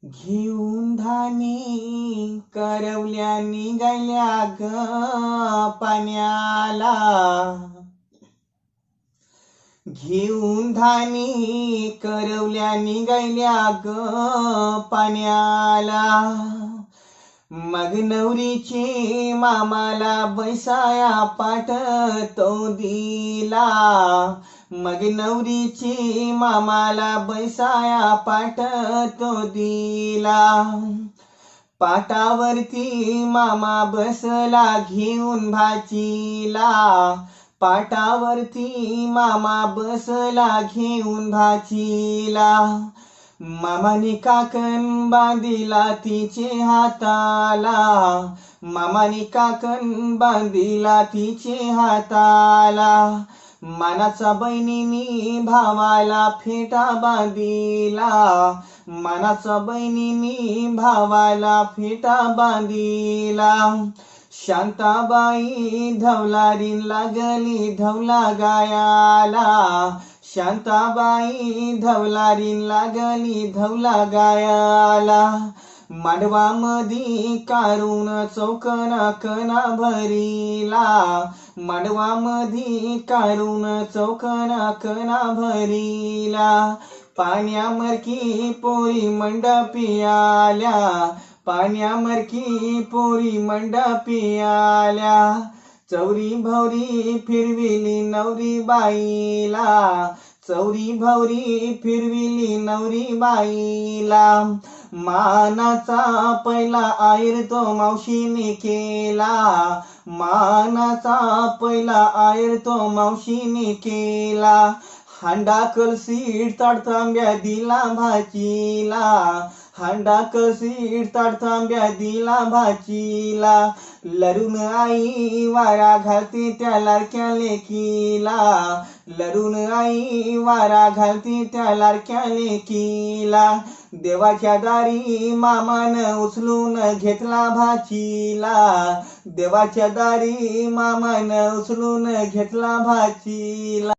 घेऊन धानी करवल्या निघाल्या ग पाण्याला. घेऊन धानी करवल्या निघाल्या ग पाण्याला. मग नवरीची मामाला बैसाया पाठ तो दिला. मग नवरीची मामाला बैसाया पाठ तो दिला. पाटावरती मामा बसला घेऊन भाचीला. पाटावरती मामा बसला घेऊन भाचीला. मामाने काकण बांधिला तिचे हाताला. मामाने काकण बांधिला तिचे हाताला. मानाचा बहिणीनी भावाला फेटा बांधिला. मानाचा बहिणीनी भावाला फेटा बांधिला. शांताबाई धवलारीन लागली धवला गायाला. शांताबाई धवलारीन लागली धवला गायाला. मांडवामधी कारून चौकना कना भरीला. मांडवामधी कारून चौकना कना भरीला. पाण्यामरकी पोरी मंडपी आल्या. पाण्यामरकी पोरी मंडपी आल्या. चौरी भौरी फिरविली नवरी बाईला. चौरी भौरी फिरविली नवरी बाईला. मानाचा पहिला आयर तो मावशीने केला. मानाचा पहिला आयर तो मावशीने केला. हांडा कलसीट ताडतांब्या दिला भाचीला. हांडा कलसीट ताडतांब्या दिला भाचीला. लरून आई वारा घालते त्या लाडक्या लेकीला. लरून आई वारा घालते त्या लाडक्या लेकीला. देवाच्या दारी मामानं उचलून घेतला भाचीला. देवाच्या दारी मामानं उचलून घेतला भाचीला.